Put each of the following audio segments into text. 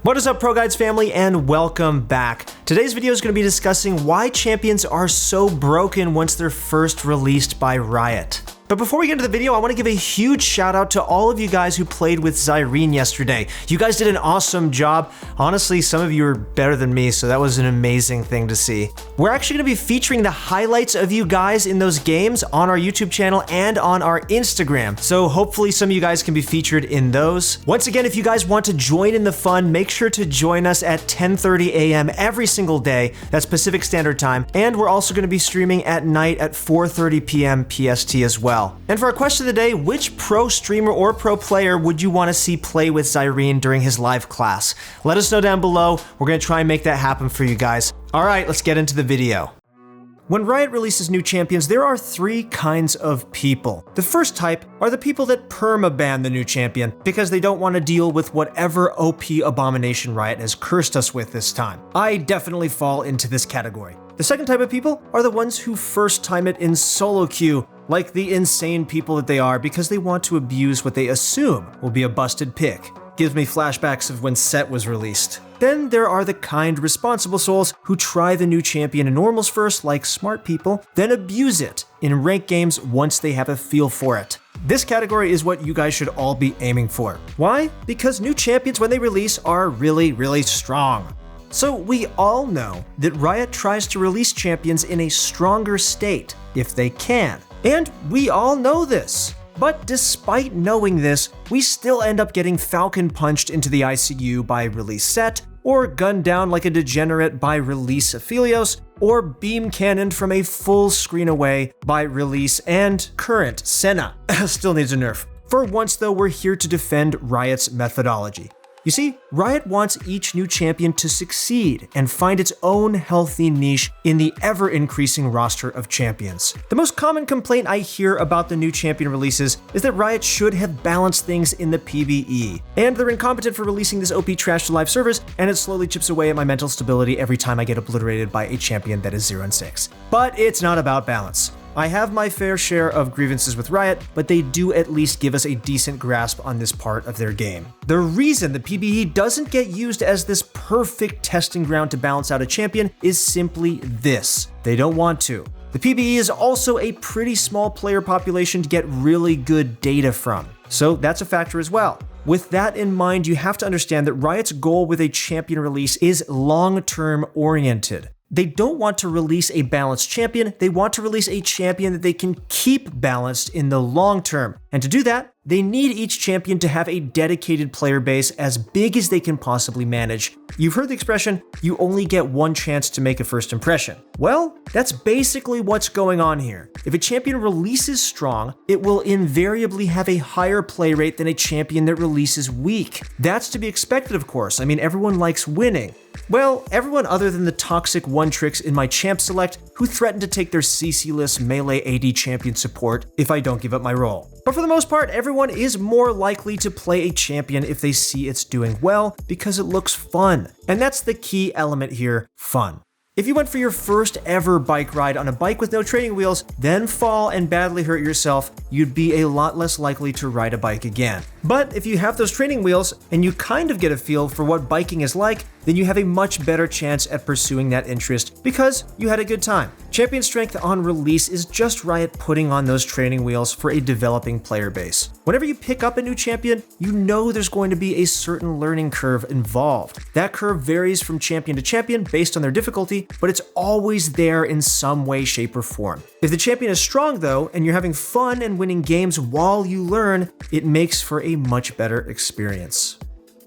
What is up, ProGuides family, and welcome back. Today's video is going to be discussing why champions are so broken once they're first released by Riot. But before we get into the video, I want to give a huge shout out to all of you guys who played with Zyrene yesterday. You guys did an awesome job. Honestly, some of you are better than me, so that was an amazing thing to see. We're actually going to be featuring the highlights of you guys in those games on our YouTube channel and on our Instagram. So hopefully some of you guys can be featured in those. Once again, if you guys want to join in the fun, make sure to join us at 10:30 a.m. every single day. That's Pacific Standard Time. And we're also going to be streaming at night at 4:30 p.m. PST as well. And for our question of the day, which pro streamer or pro player would you want to see play with Zyrene during his live class? Let us know down below. We're going to try and make that happen for you guys. All right, let's get into the video. When Riot releases new champions, there are three kinds of people. The first type are the people that permaban the new champion because they don't want to deal with whatever OP abomination Riot has cursed us with this time. I definitely fall into this category. The second type of people are the ones who first time it in solo queue, like the insane people that they are because they want to abuse what they assume will be a busted pick. Gives me flashbacks of when Set was released. Then there are the kind, responsible souls who try the new champion in normals first, like smart people, then abuse it in ranked games once they have a feel for it. This category is what you guys should all be aiming for. Why? Because new champions when they release are really strong. So we all know that Riot tries to release champions in a stronger state, if they can. And we all know this. But despite knowing this, we still end up getting Falcon punched into the ICU by release Set, or gunned down like a degenerate by release Aphelios, or beam cannoned from a full screen away by release and current Senna. Still needs a nerf. For once though, we're here to defend Riot's methodology. You see, Riot wants each new champion to succeed and find its own healthy niche in the ever-increasing roster of champions. The most common complaint I hear about the new champion releases is that Riot should have balanced things in the PvE, and they're incompetent for releasing this OP trash to live servers, and it slowly chips away at my mental stability every time I get obliterated by a champion that is 0-6. But it's not about balance. I have my fair share of grievances with Riot, but they do at least give us a decent grasp on this part of their game. The reason the PvE doesn't get used as this perfect testing ground to balance out a champion is simply this: they don't want to. The PvE is also a pretty small player population to get really good data from, so that's a factor as well. With that in mind, you have to understand that Riot's goal with a champion release is long-term oriented. They don't want to release a balanced champion, they want to release a champion that they can keep balanced in the long term. And to do that, they need each champion to have a dedicated player base as big as they can possibly manage. You've heard the expression, you only get one chance to make a first impression. Well, that's basically what's going on here. If a champion releases strong, it will invariably have a higher play rate than a champion that releases weak. That's to be expected, of course. I mean, everyone likes winning. Well, everyone other than the toxic one-tricks in my champ select who threaten to take their CC-less melee AD champion support if I don't give up my role. But for the most part, everyone is more likely to play a champion if they see it's doing well because it looks fun. And that's the key element here, fun. If you went for your first ever bike ride on a bike with no training wheels, then fall and badly hurt yourself, you'd be a lot less likely to ride a bike again. But if you have those training wheels and you kind of get a feel for what biking is like, then you have a much better chance at pursuing that interest because you had a good time. Champion strength on release is just Riot putting on those training wheels for a developing player base. Whenever you pick up a new champion, you know there's going to be a certain learning curve involved. That curve varies from champion to champion based on their difficulty, but it's always there in some way, shape, or form. If the champion is strong though, and you're having fun and winning games while you learn, it makes for a much better experience.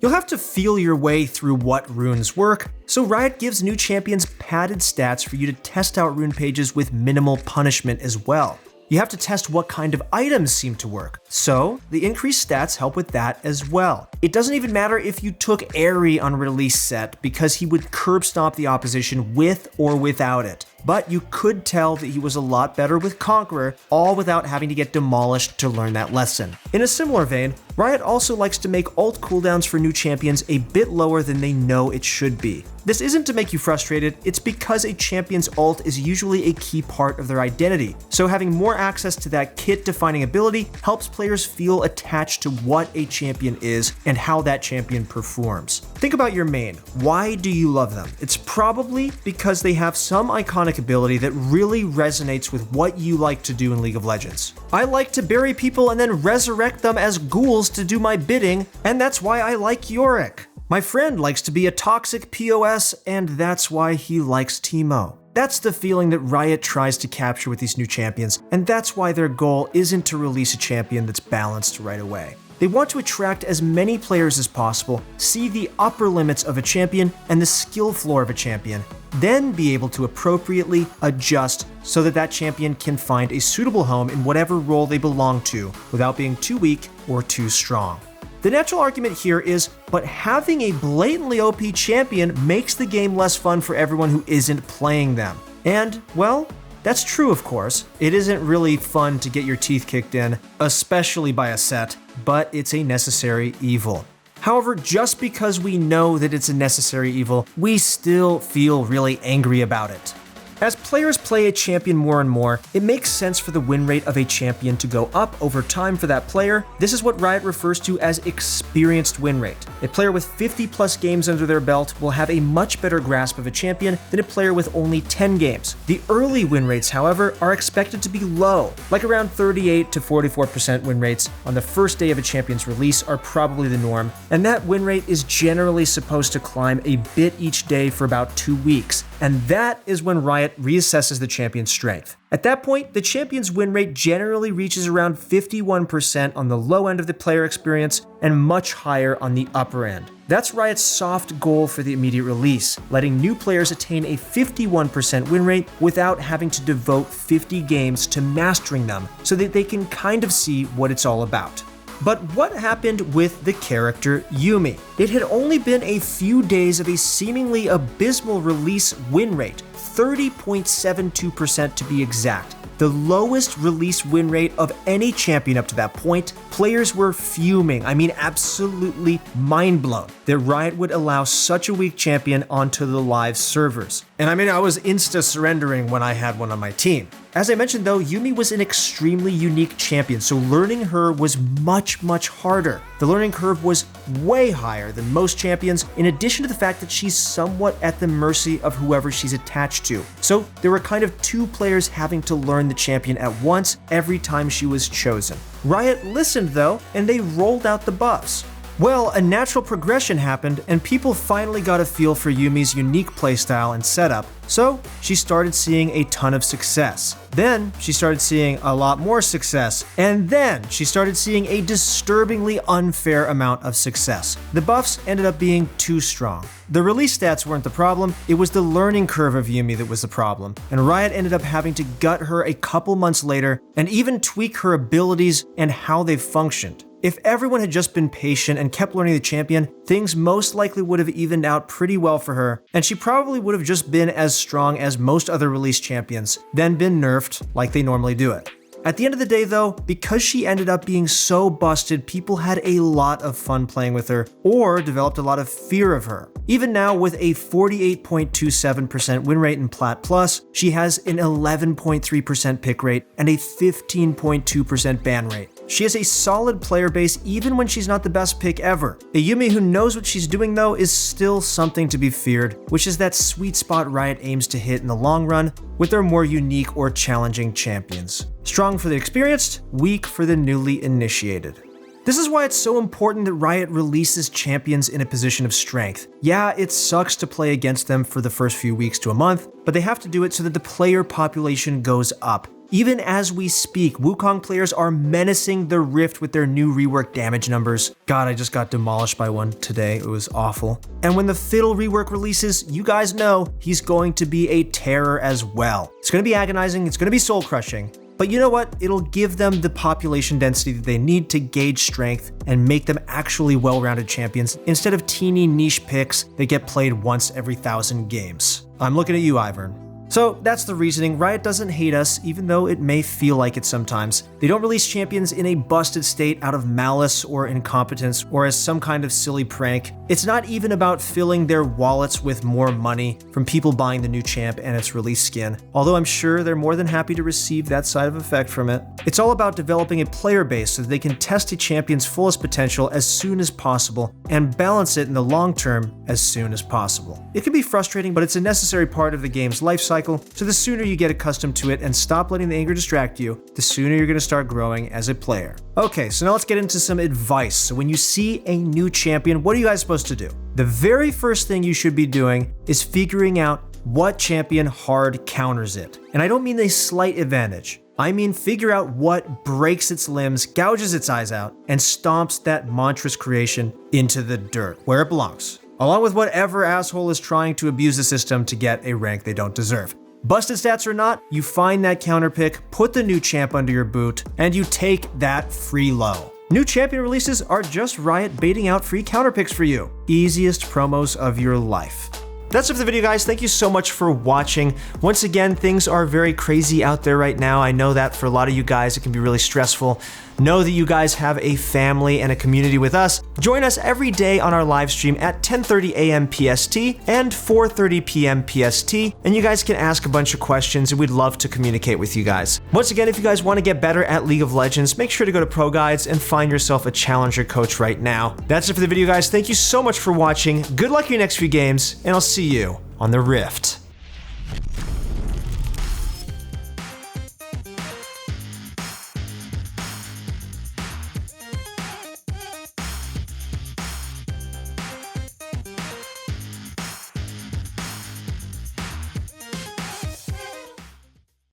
You'll have to feel your way through what runes work, so Riot gives new champions padded stats for you to test out rune pages with minimal punishment as well. You have to test what kind of items seem to work, so the increased stats help with that as well. It doesn't even matter if you took Airy on release Set because he would curb stomp the opposition with or without it. But you could tell that he was a lot better with Conqueror, all without having to get demolished to learn that lesson. In a similar vein, Riot also likes to make ult cooldowns for new champions a bit lower than they know it should be. This isn't to make you frustrated, it's because a champion's ult is usually a key part of their identity, so having more access to that kit-defining ability helps players players feel attached to what a champion is and how that champion performs. Think about your main. Why do you love them? It's probably because they have some iconic ability that really resonates with what you like to do in League of Legends. I like to bury people and then resurrect them as ghouls to do my bidding, and that's why I like Yorick. My friend likes to be a toxic POS, and that's why he likes Teemo. That's the feeling that Riot tries to capture with these new champions, and that's why their goal isn't to release a champion that's balanced right away. They want to attract as many players as possible, see the upper limits of a champion and the skill floor of a champion, then be able to appropriately adjust so that that champion can find a suitable home in whatever role they belong to without being too weak or too strong. The natural argument here is, but having a blatantly OP champion makes the game less fun for everyone who isn't playing them. And, well, that's true of course. It isn't really fun to get your teeth kicked in, especially by a set, but it's a necessary evil. However, just because we know that it's a necessary evil, we still feel really angry about it. As players play a champion more and more, it makes sense for the win rate of a champion to go up over time for that player. This is what Riot refers to as experienced win rate. A player with 50 plus games under their belt will have a much better grasp of a champion than a player with only 10 games. The early win rates, however, are expected to be low, like around 38 to 44% win rates on the first day of a champion's release are probably the norm, and that win rate is generally supposed to climb a bit each day for about 2 weeks, and that is when Riot reassesses the champion's strength. At that point, the champion's win rate generally reaches around 51% on the low end of the player experience and much higher on the upper end. That's Riot's soft goal for the immediate release, letting new players attain a 51% win rate without having to devote 50 games to mastering them so that they can kind of see what it's all about. But what happened with the character Yuumi? It had only been a few days of a seemingly abysmal release win rate, 30.72% to be exact. The lowest release win rate of any champion up to that point. Players were fuming, absolutely mind blown, that Riot would allow such a weak champion onto the live servers. And I was insta-surrendering when I had one on my team. As I mentioned though, Yuumi was an extremely unique champion, so learning her was much harder. The learning curve was way higher than most champions, in addition to the fact that she's somewhat at the mercy of whoever she's attached to. So there were kind of two players having to learn the champion at once every time she was chosen. Riot listened though, and they rolled out the buffs. Well, a natural progression happened, and people finally got a feel for Yuumi's unique playstyle and setup, so she started seeing a ton of success. Then she started seeing a lot more success, and then she started seeing a disturbingly unfair amount of success. The buffs ended up being too strong. The release stats weren't the problem, it was the learning curve of Yuumi that was the problem, and Riot ended up having to gut her a couple months later and even tweak her abilities and how they functioned. If everyone had just been patient and kept learning the champion, things most likely would have evened out pretty well for her, and she probably would have just been as strong as most other release champions, then been nerfed like they normally do it. At the end of the day though, because she ended up being so busted, people had a lot of fun playing with her, or developed a lot of fear of her. Even now, with a 48.27% win rate in Plat Plus, she has an 11.3% pick rate and a 15.2% ban rate. She has a solid player base even when she's not the best pick ever. A Yuumi who knows what she's doing though is still something to be feared, which is that sweet spot Riot aims to hit in the long run with their more unique or challenging champions. Strong for the experienced, weak for the newly initiated. This is why it's so important that Riot releases champions in a position of strength. Yeah, it sucks to play against them for the first few weeks to a month, but they have to do it so that the player population goes up. Even as we speak, Wukong players are menacing the Rift with their new rework damage numbers. God, I just got demolished by one today. It was awful. And when the Fiddle rework releases, you guys know he's going to be a terror as well. It's going to be agonizing, it's going to be soul-crushing. But you know what? It'll give them the population density that they need to gauge strength and make them actually well-rounded champions instead of teeny niche picks that get played once every 1,000 games. I'm looking at you, Ivern. So that's the reasoning. Riot doesn't hate us, even though it may feel like it sometimes. They don't release champions in a busted state out of malice or incompetence or as some kind of silly prank. It's not even about filling their wallets with more money from people buying the new champ and its release skin, although I'm sure they're more than happy to receive that side of effect from it. It's all about developing a player base so that they can test a champion's fullest potential as soon as possible and balance it in the long term as soon as possible. It can be frustrating, but it's a necessary part of the game's life cycle, so the sooner you get accustomed to it and stop letting the anger distract you, the sooner you're going to start growing as a player. Okay, so now let's get into some advice. So when you see a new champion, what are you guys supposed to do? The very first thing you should be doing is figuring out what champion hard counters it. And I don't mean a slight advantage. I mean figure out what breaks its limbs, gouges its eyes out, and stomps that monstrous creation into the dirt, where it belongs, along with whatever asshole is trying to abuse the system to get a rank they don't deserve. Busted stats or not, you find that counter pick, put the new champ under your boot, and you take that free low. New champion releases are just Riot baiting out free counter picks for you. Easiest promos of your life. That's it for the video, guys. Thank you so much for watching. Once again, things are very crazy out there right now. I know that for a lot of you guys, it can be really stressful. Know that you guys have a family and a community with us. Join us every day on our live stream at 10:30 a.m. PST and 4:30 p.m. PST, and you guys can ask a bunch of questions, and we'd love to communicate with you guys. Once again, if you guys want to get better at League of Legends, make sure to go to ProGuides and find yourself a challenger coach right now. That's it for the video, guys. Thank you so much for watching. Good luck in your next few games, and I'll see you on the Rift.